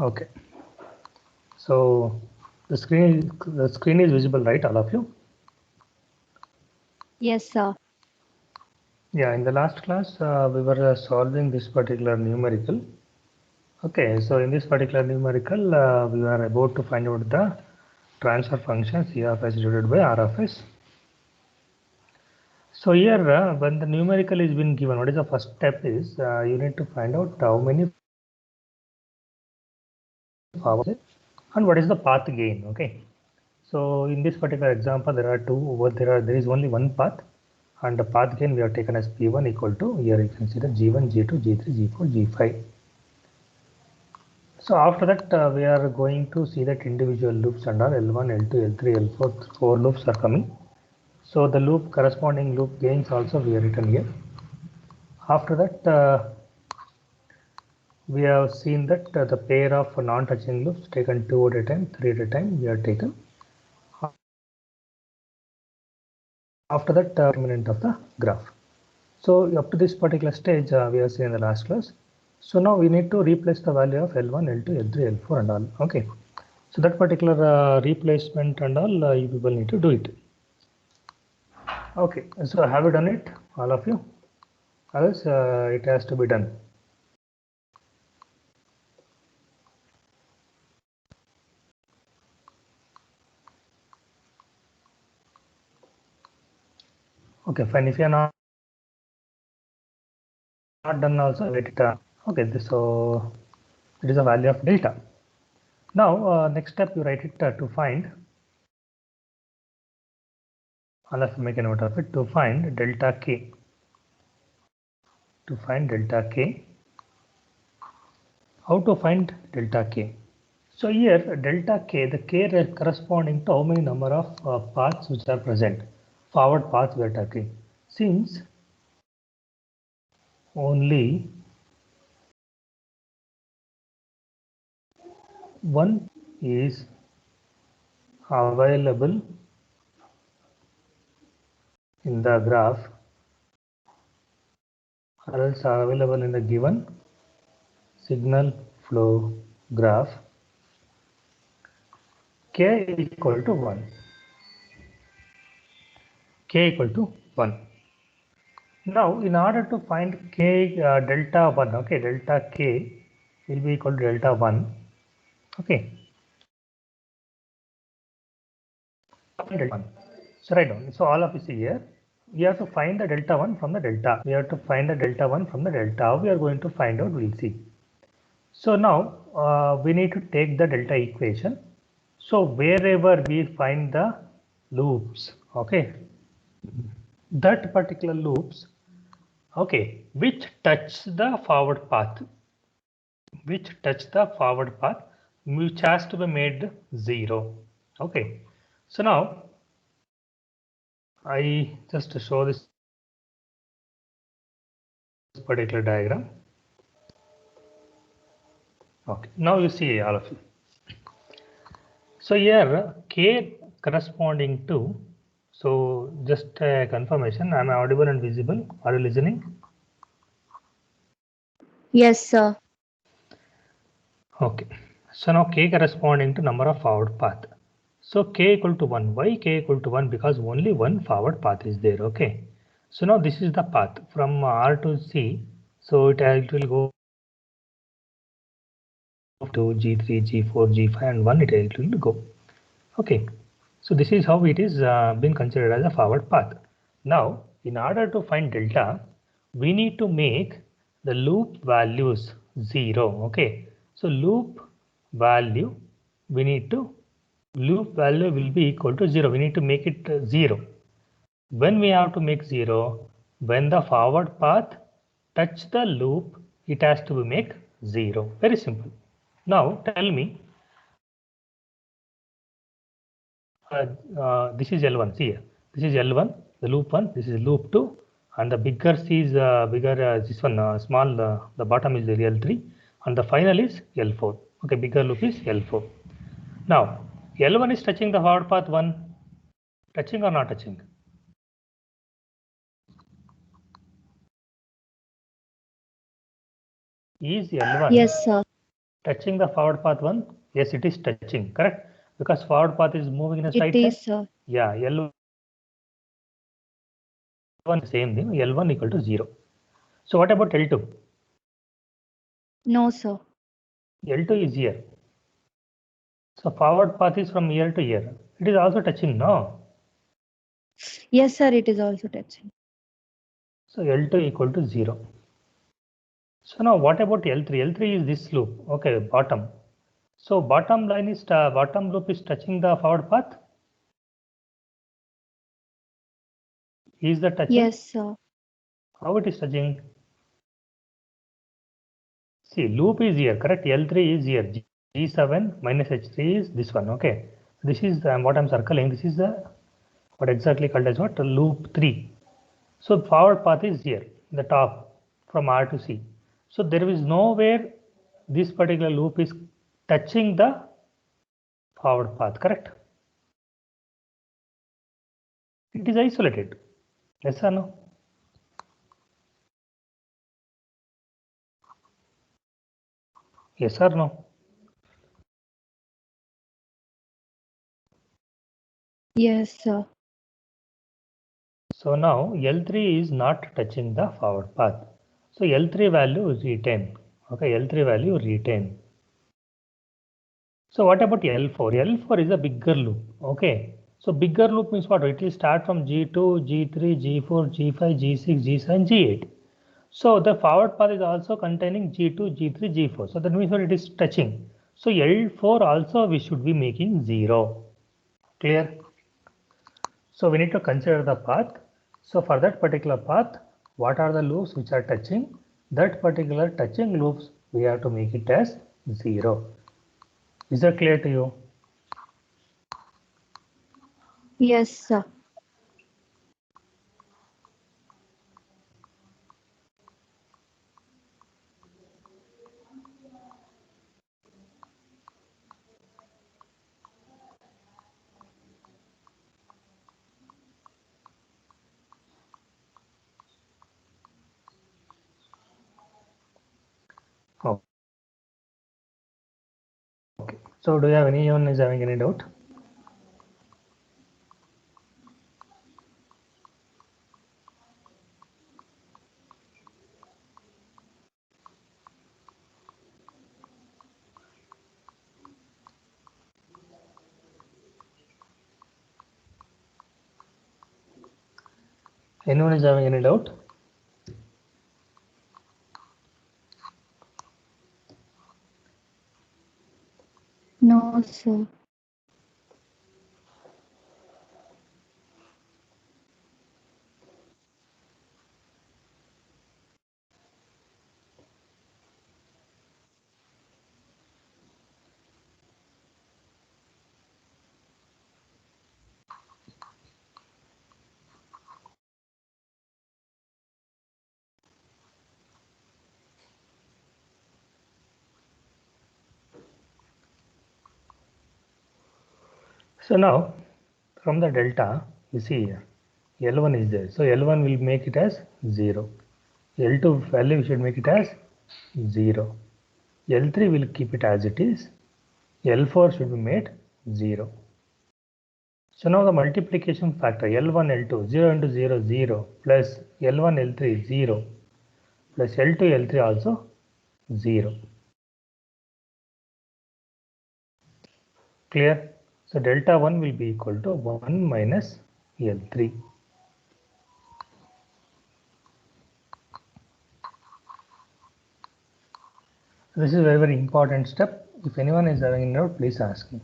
Okay. So the screen is visible, right, all of you? Yes, sir. Yeah, in the last class, we were solving this particular numerical. Okay, so in this particular numerical, we are about to find out the transfer function C of s divided by R of s. So here, when the numerical is been given, what is the first step is you need to find out how many forwards and what is the path gain. Okay, so in this particular example, there are two. There is only one path, and the path gain we have taken as P1 equal to, here you can see the G1, G2, G3, G4, G5. So after that, we are going to see that individual loops and all L1, L2, L3, L4, four loops are coming. So the loop corresponding loop gains also we are written here. After that, we have seen that the pair of non-touching loops taken 2 at a time, 3 at a time we are taken. After that, determinant of the graph. So up to this particular stage, we have seen in the last class. So now we need to replace the value of L1, L2, L3, L4 and all. Okay. So that particular replacement and all, you people need to do it. Okay. So have you done it, all of you? Else, it has to be done. Okay, fine. If you are not done also, wait it. Okay, so it is a value of delta. Now, next step you write it to find. I'll have to make a note of it to find delta k. To find delta k. How to find delta k? So here delta k, the k corresponding to how many number of paths which are present. Forward paths we are talking. Since only one is available in the graph or else available in the given signal flow graph, k equal to 1. K equal to 1. Now, in order to find k delta 1, okay, delta k will be equal to delta 1. Okay. Delta 1. So write down. So all of you see here, we have to find the delta 1 from the delta. We have to find the delta 1 from the delta. How we are going to find out, we'll see. So now we need to take the delta equation. So wherever we find the loops, okay, that particular loops, okay, which touch the forward path, which has to be made 0. Okay, so now I just show this particular diagram. Okay, now you see all of you. So here k corresponding to, so just a confirmation, am I audible and visible? Are you listening? Yes, sir. Okay, so now k corresponding to number of forward path. So k equal to 1. Why k equal to 1? Because only one forward path is there. Okay, so now this is the path from R to C. So it will go to G3, G4, G5 and 1 it will go. Okay, so this is how it is been considered as a forward path. Now, in order to find delta, we need to make the loop values 0. Okay, so loop value will be equal to 0. We need to make it 0. When we have to make 0, when the forward path touch the loop, it has to be make 0. Very simple. Now tell me, this is L1. See here, this is L1, the loop 1. This is loop 2, and the bigger is this one small. The bottom is the L3, and the final is L4. Okay, bigger loop is L4. Now L1 is touching the forward path 1. Touching or not touching? Is L1 Yes, sir. Touching the forward path 1? Yes, it is touching, correct? Because forward path is moving in a straight It line. is, sir. Yeah, L1 same thing, L1 equal to 0. So what about L2? No, sir. L2 is here. So forward path is from here to here. It is also touching, no? Yes, sir, it is also touching. So L2 equal to 0. So now what about L3? L3 is this loop. Okay, bottom. So bottom loop is touching the forward path. Is that touching? Yes, sir. How it is touching? See, loop is here, correct? L3 is here. G7 minus H3 is this one. Okay. This is what I'm circling. This is the what exactly called as what? Loop 3. So forward path is here, the top from R to C. So there is nowhere this particular loop is touching the forward path, correct? It is isolated. Yes or no? Yes or no? Yes, sir. So now L3 is not touching the forward path. So L3 value is retain. Okay, L3 value retain. So what about L4? L4 is a bigger loop. Okay. So bigger loop means what? It will start from G2, G3, G4, G5, G6, G7, G8. So the forward path is also containing G2, G3, G4. So that means what it is touching. So L4 also we should be making 0. Clear? So we need to consider the path. So for that particular path, what are the loops which are touching? That particular touching loops, we have to make it as 0. Is that clear to you? Yes, sir. Okay. So do you have anyone is having any doubt? Anyone is having any doubt? No, sir. So now from the delta, you see here, L1 is there. So L1 will make it as 0. L2 value we should make it as 0. L3 will keep it as it is. L4 should be made 0. So now the multiplication factor L1, L2, 0 into 0, 0 plus L1, L3, 0 plus L2, L3 also 0. Clear? So delta 1 will be equal to 1 minus L3. This is a very, very important step. If anyone is having a doubt, please ask me.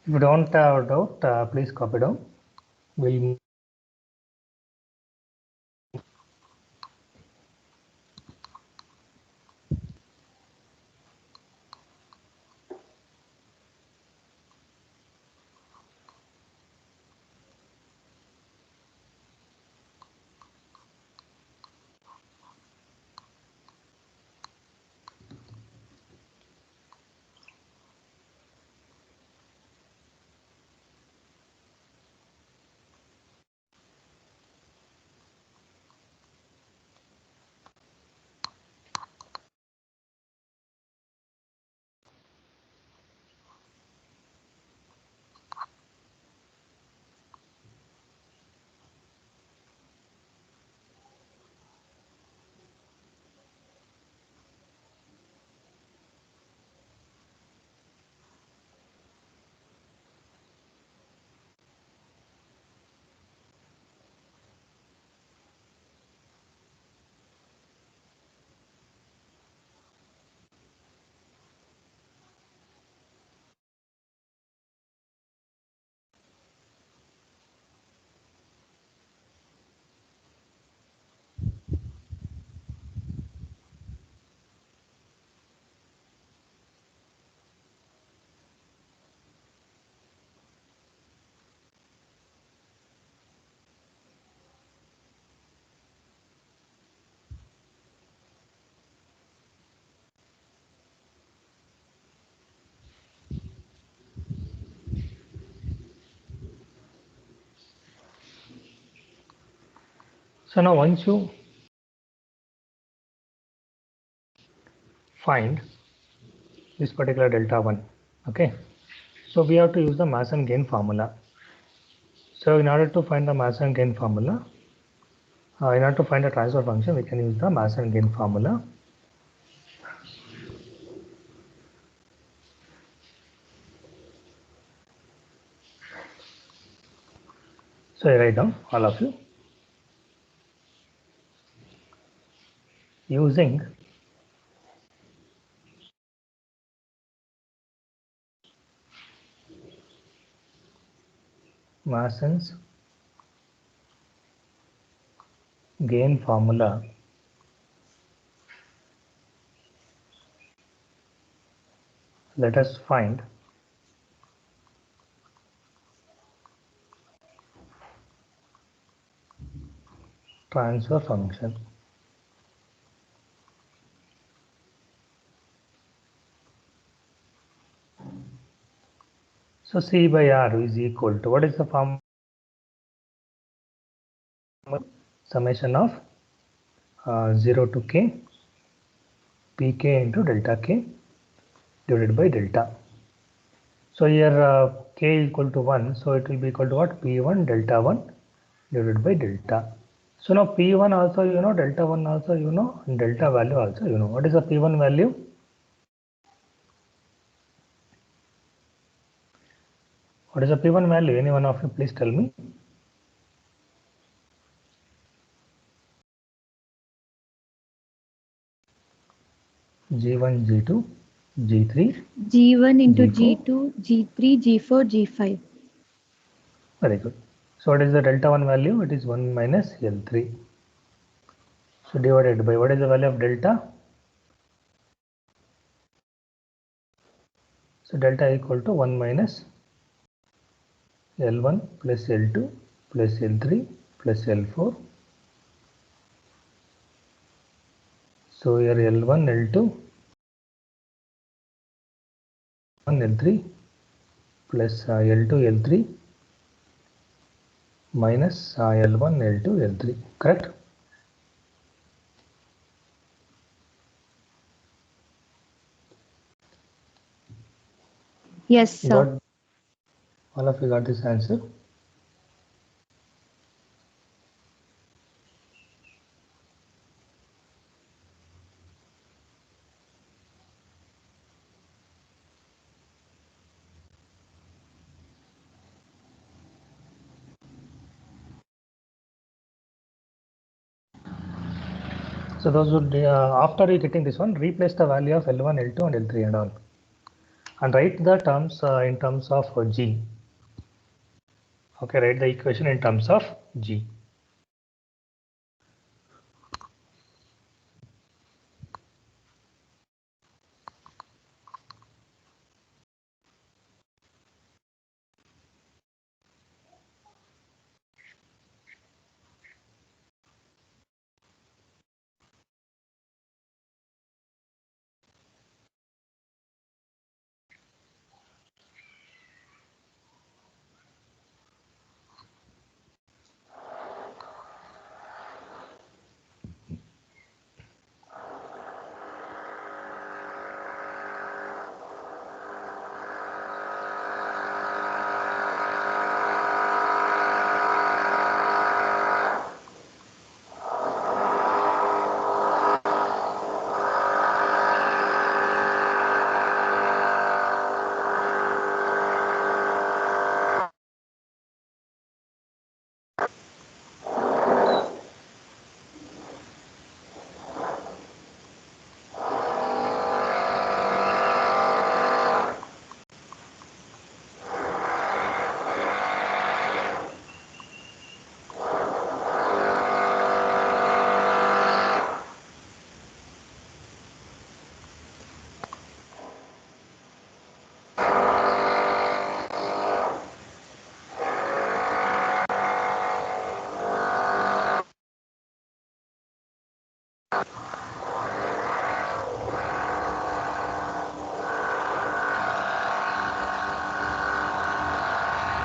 If you don't have a doubt, please copy down. We'll So now once you find this particular delta 1, okay, so we have to use the mass and gain formula. So in order to find the mass and gain formula, in order to find the transfer function, we can use the mass and gain formula. So I write down all of you. Using Mason's gain formula, let us find transfer function. So C by R is equal to, what is the formula? Summation of 0 to k pk into delta k divided by delta. So here k is equal to 1, so it will be equal to what? P1 delta 1 divided by delta. So now P1 also you know, delta 1 also you know, and delta value also you know. What is the P1 value? What is the P1 value? Any one of you please tell me. G1, G2, G3. G1 into G4. G2, G3, G4, G5. Very good. So what is the delta 1 value? It is 1 minus L3. So divided by, what is the value of delta? So delta equal to 1 minus L1 plus L2 plus L3 plus L4. So here L1, L2, L3 plus L2, L3 minus L1, L2, L3. Correct? Yes, sir. Got, all of you got this answer? So those would, after you getting this one, replace the value of L1, L2 and L3 and all. And write the terms in terms of G. Okay, write the equation in terms of G.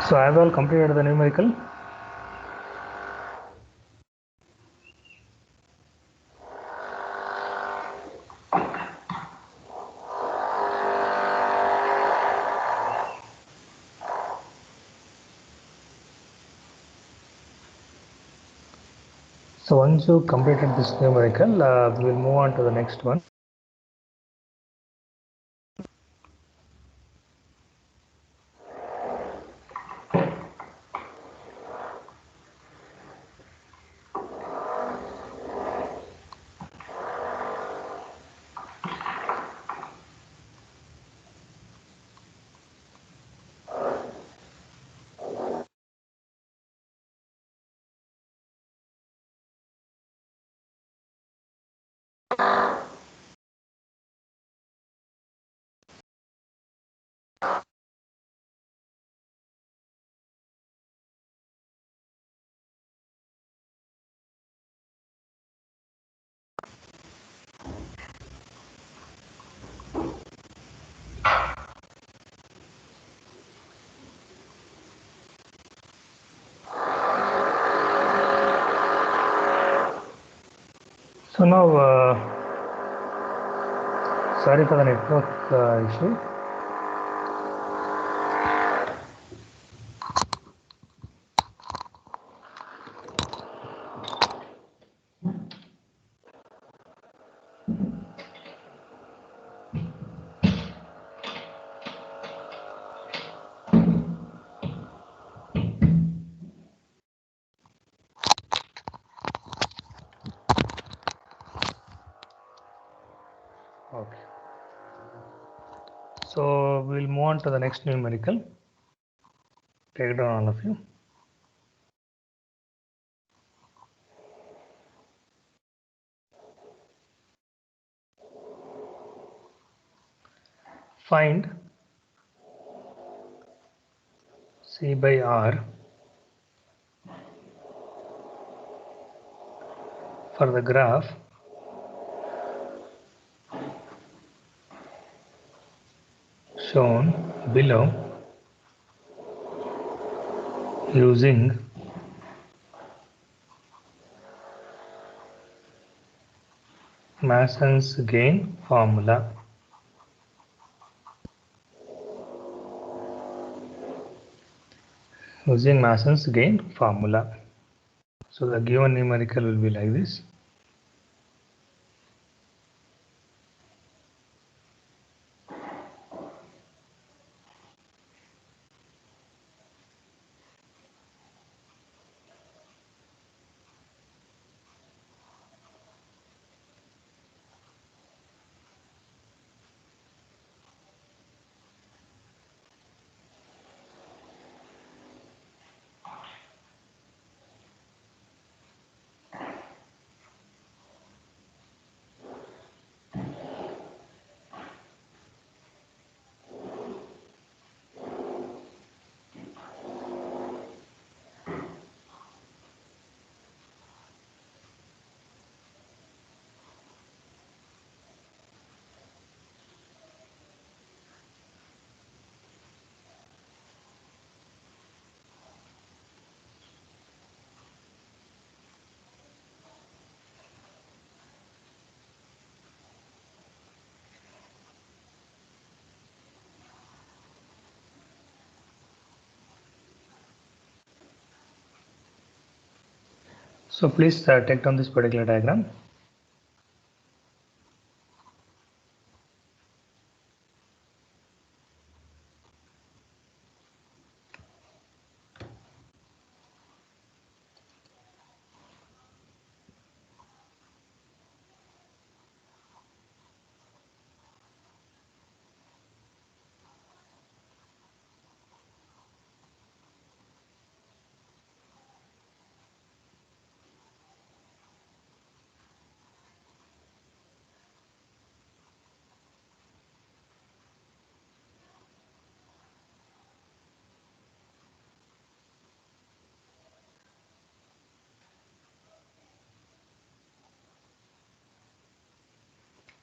So have you all completed the numerical? So once you completed this numerical, we will move on to the next one. So now, sorry for the network issue. Okay. So we'll move on to the next numerical. Take it down, all of you. Find C by R for the graph shown below using Mason's gain formula. Using Mason's gain formula. So the given numerical will be like this. So please take down this particular diagram.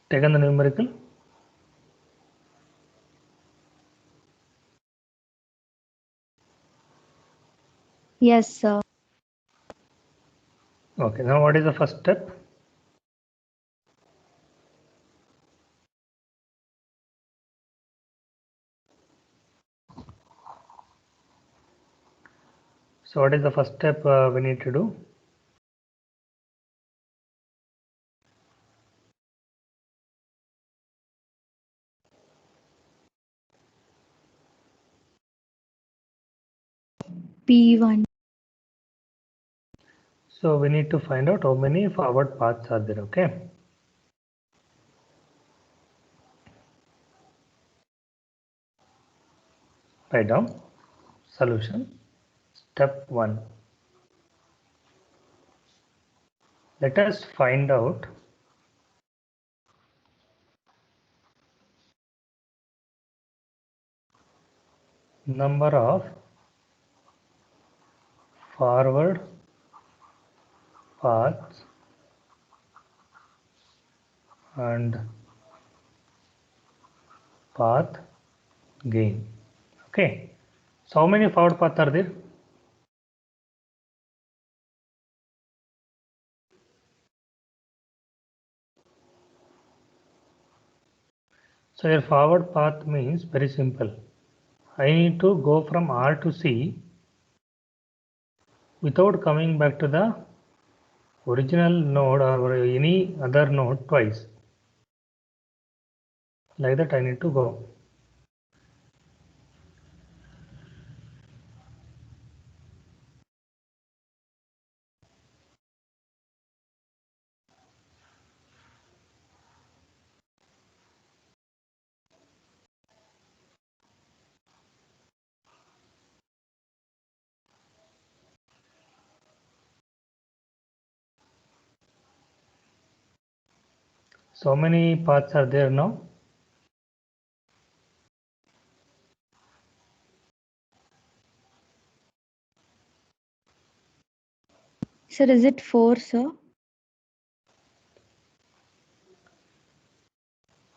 Taken the numerical. Yes, sir. Okay, now what is the first step? So what is the first step we need to do? P1. So we need to find out how many forward paths are there, okay? Write down solution. Step 1. Let us find out number of forward paths and path gain. Okay. So how many forward paths are there? So your forward path means very simple. I need to go from R to C without coming back to the original node or any other node twice. Like that I need to go. So how many paths are there now? Sir, is it 4, sir?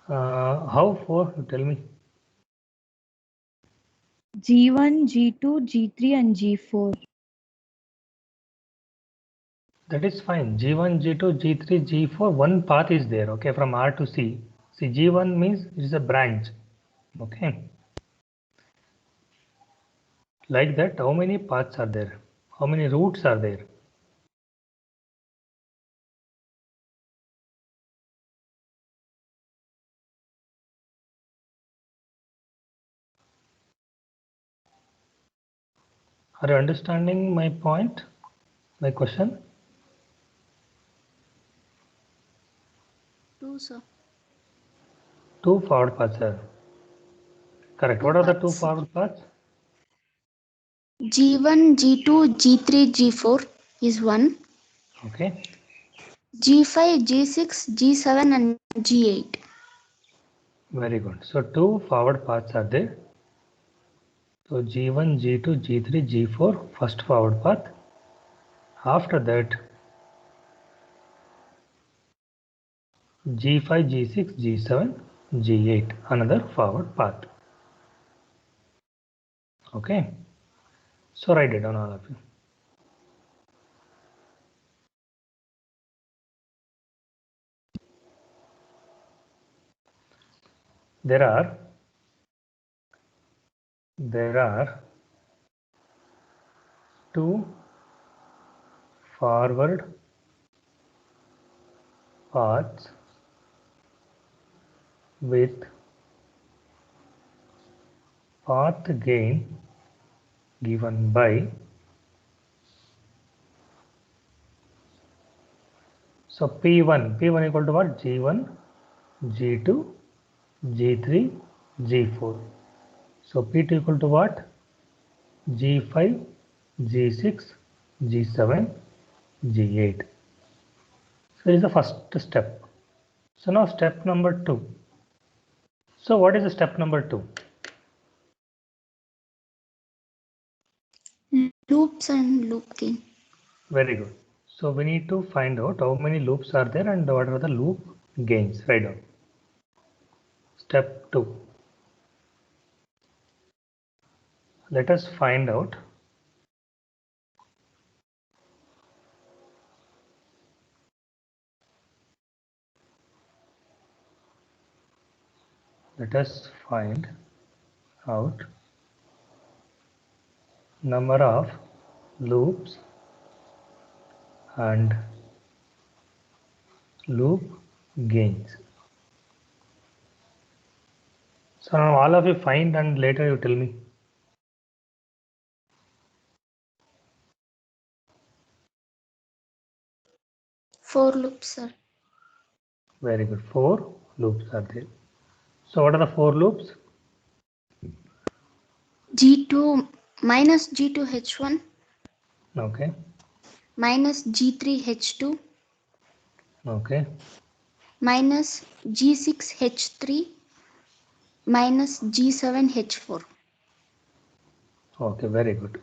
How 4? You tell me. G1, G2, G3 and G4. That is fine. G1, G2, G3, G4, one path is there, okay, from R to C. See, G1 means it is a branch, okay. Like that, how many paths are there? How many routes are there? Are you understanding my point, my question? 2, sir. 2 forward paths, sir. Correct. What are the 2 paths. forward paths? G1, G2, G3, G4 is 1. Okay. G5, G6, G7 and G8. Very good. So 2 forward paths are there. So G1, G2, G3, G4, first forward path. After that, G5, G6, G7, G8, another forward path. Okay. So write it down, all of you. There are 2 forward paths with path gain given by, so P1 equal to what? G1, G2, G3, G4. So P2 equal to what? G5, G6, G7, G8. So this is the first step. So now step number 2. So what is the step number 2? Loops and loop gain. Very good. So we need to find out how many loops are there and what are the loop gains. Write down. Step 2. Let us find out number of loops and loop gains. So now all of you find and later you tell me. 4 loops, sir. Very good. 4 loops are there. So what are the 4 loops? G2 minus G2 H1 Okay. minus G3 H2 Okay. minus G6 H3 minus G7 H4. Okay. Very good.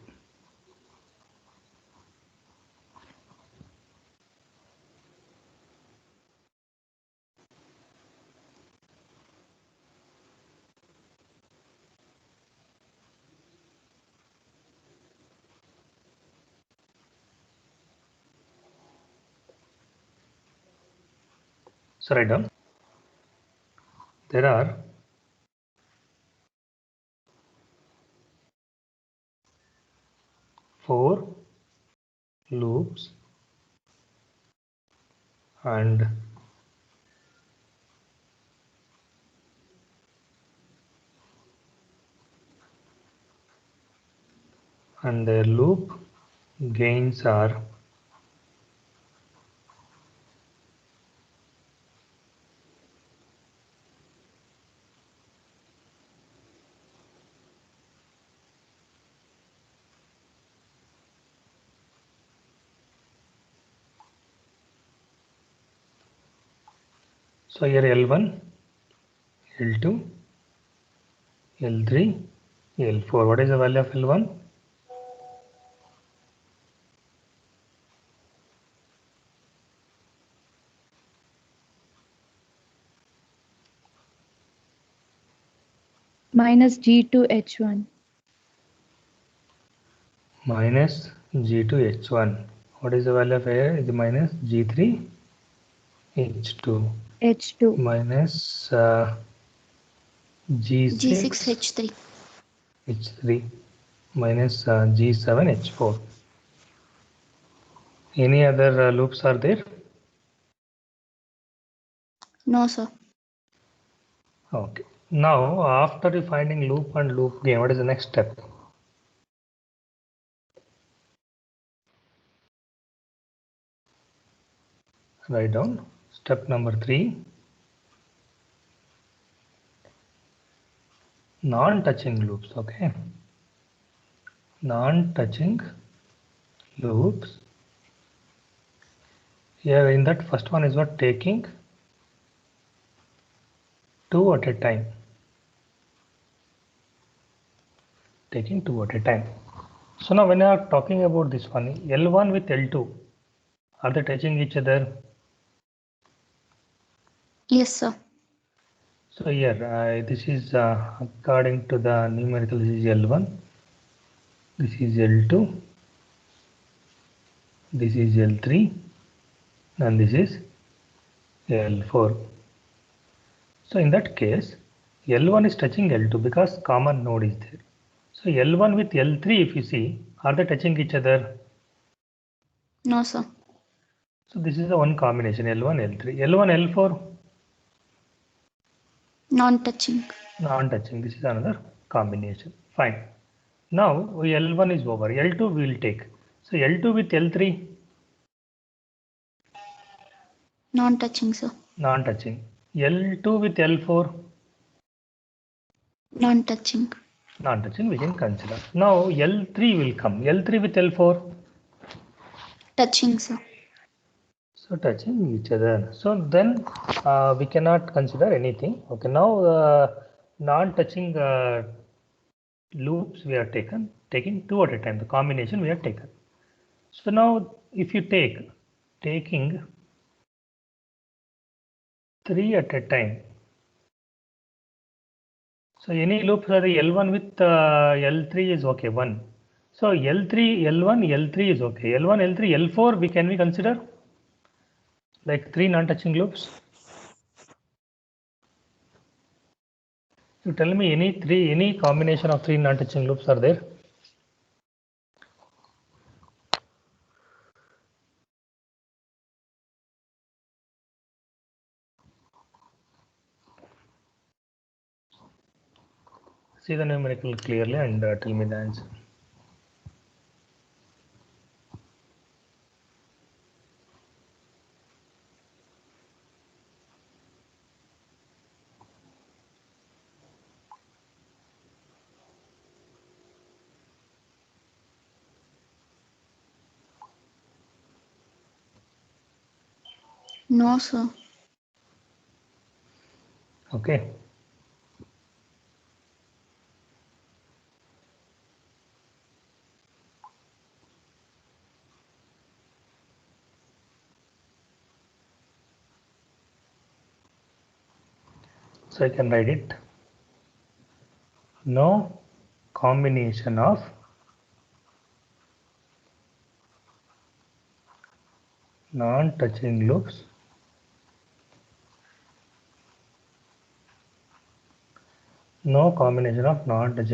So write down. There are 4 loops and their loop gains are so here L1, L2, L3, L4. What is the value of L1? minus G2 H1. Minus G2 H1. What is the value of here? Is minus G3 H2 H2 minus G6 G6 H3. H3 minus G7 H4. Any other loops are there? No, sir. Okay. Now, after defining loop and loop gain, what is the next step? Write down step number 3. Non-touching loops. Okay. Non-touching loops. Here in that first one is what, taking 2 at a time. Taking 2 at a time. So now when you are talking about this one, L1 with L2, are they touching each other? Yes, sir. So here this is according to the numerical, this is L1, this is L2, this is L3, and this is L4. So in that case, L1 is touching L2 because common node is there. So L1 with L3, if you see, are they touching each other? No, sir. So this is the one combination, L1, L3. L1, L4, Non-touching. non-touching. This is another combination. Fine. Now L1 is over. L2 we will take. So L2 with L3, Non-touching, sir. non-touching. L2 with L4, Non-touching. non-touching, we can consider. Now L3 will come. L3 with L4, Touching, sir. so touching each other. So then we cannot consider anything. Okay, now non-touching loops we are taking 2 at a time. The combination we have taken. So now if you taking 3 at a time. So any loops are the L1 with L3 is okay, 1. So L3, L1, L3 is okay. L1, L3, L4 can we consider like 3 non-touching loops? You tell me any combination of 3 non-touching loops are there? See the numerical clearly and tell me the answer. No, sir. Okay. So I can write it. No combination of non-touching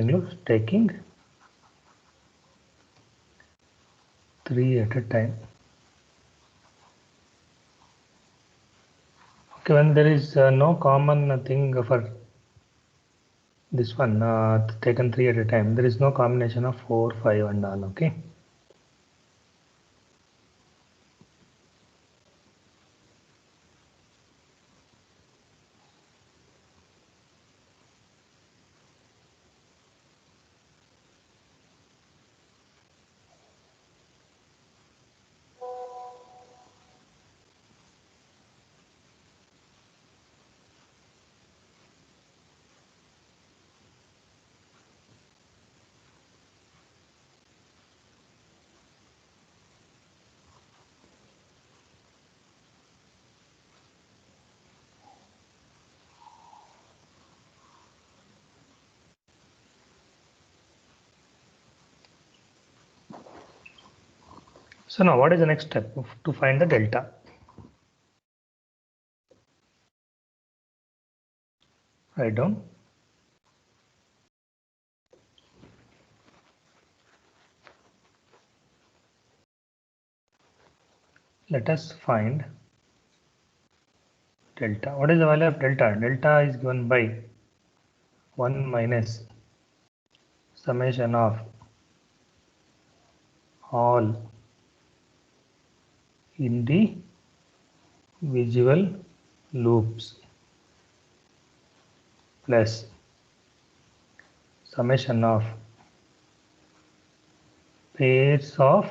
loops taking 3 at a time. Okay, when there is no common thing for this one taken 3 at a time, there is no combination of 4, 5 and all. Okay. So now what is the next step to find the delta? Write down. Let us find delta. What is the value of delta? Delta is given by 1 minus summation of all individual loops plus summation of pairs of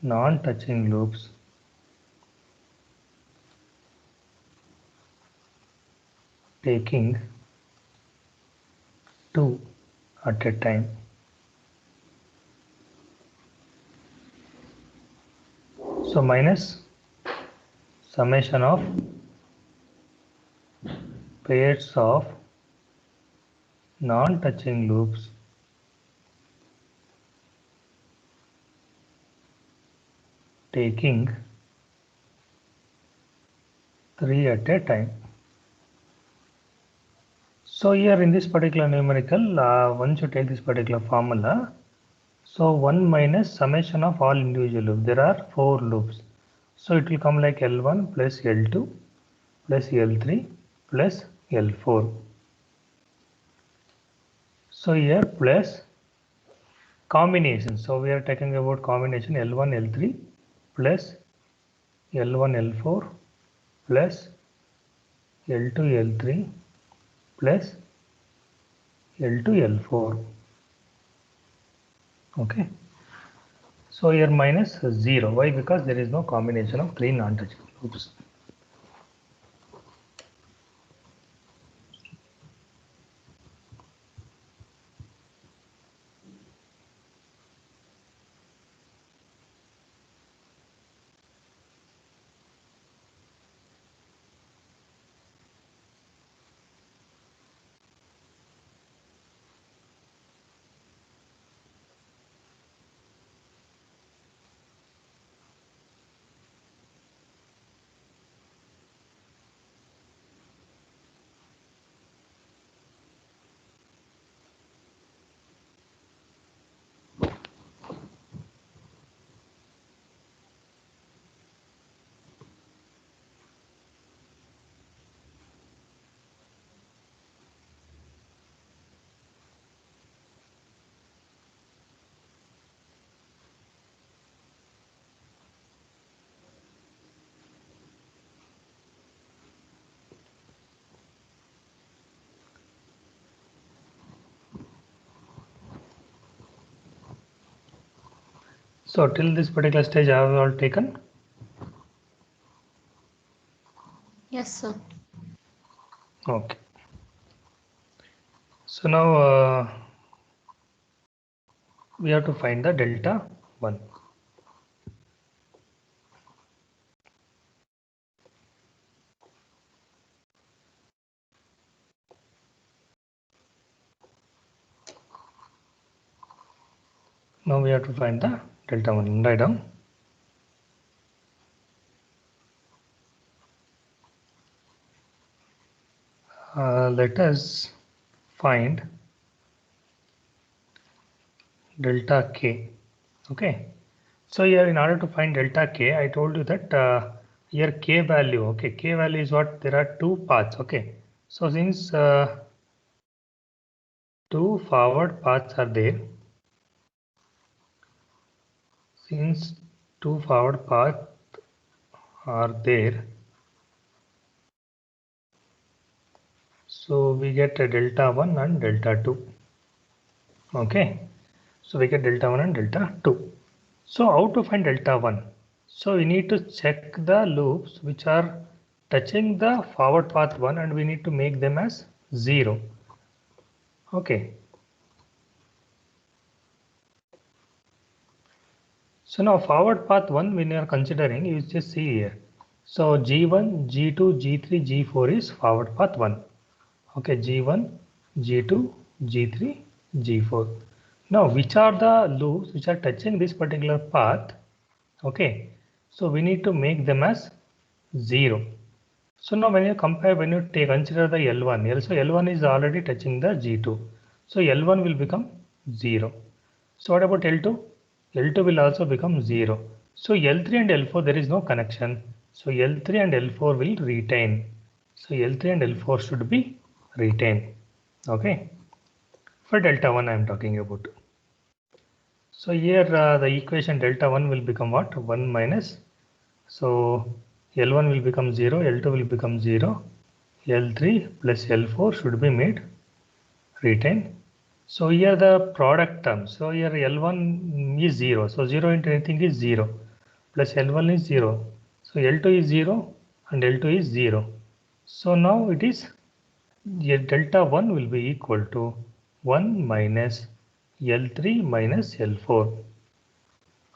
non-touching loops taking 2 at a time. So minus summation of pairs of non-touching loops taking 3 at a time. So here in this particular numerical, once you take this particular formula, so 1 minus summation of all individual loops. There are 4 loops. So it will come like L1 plus L2 plus L3 plus L4. So here plus combination. So we are talking about combination L1 L3 plus L1 L4 plus L2 L3 plus L2 L4. Okay. So here minus 0. Why? Because there is no combination of 3 non-touching loops. So till this particular stage, I have all taken. Yes, sir. Okay. So now we have to find the delta 1. Now we have to find the delta 1. Write down. Let us find delta k. Okay. So here in order to find delta k, I told you that here k value. Okay, k value is what? There are two paths. Okay. So since two forward paths are there, since two forward paths are there, so we get a delta 1 and delta 2. Okay, so we get delta 1 and delta 2. So how to find delta 1? So we need to check the loops which are touching the forward path 1 and we need to make them as 0. Okay. So now forward path 1 when you are considering, you just see here. So G1, G2, G3, G4 is forward path 1. Okay, G1, G2, G3, G4. Now which are the loops which are touching this particular path? Okay, so we need to make them as 0. So now when you compare, when you consider the L1, so L1 is already touching the G2. So L1 will become 0. So what about L2? L2 will also become 0. So L3 and L4 there is no connection. So L3 and L4 will retain. So L3 and L4 should be retained. Okay. For delta 1 I am talking about. So here the equation delta 1 will become what? 1 minus. So L1 will become 0, L2 will become 0, L3 plus L4 should be made retain. So here the product term. So here L1 is 0. So 0 into anything is 0 plus L1 is 0. So L2 is 0 and L2 is 0. So now it is delta 1 will be equal to 1 minus L3 minus L4. Or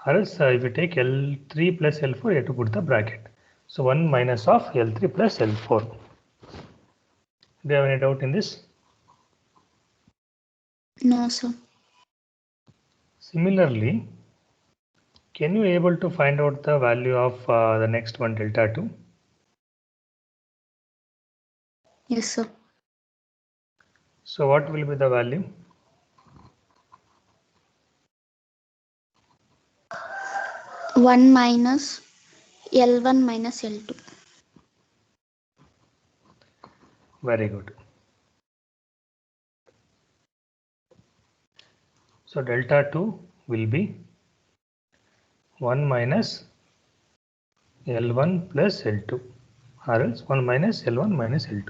else if you take L3 plus L4, you have to put the bracket. So 1 minus of L3 plus L4. Do you have any doubt in this? No, sir. Similarly, can you able to find out the value of the next one, delta 2? Yes, sir. So what will be the value? One minus L1 minus L2. Very good. So delta 2 will be 1 minus L1 plus L2, or else 1 minus L1 minus L2.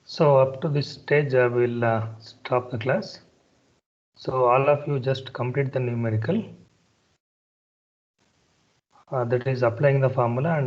So up to this stage, I will stop the class. So all of you just complete the numerical. That is applying the formula and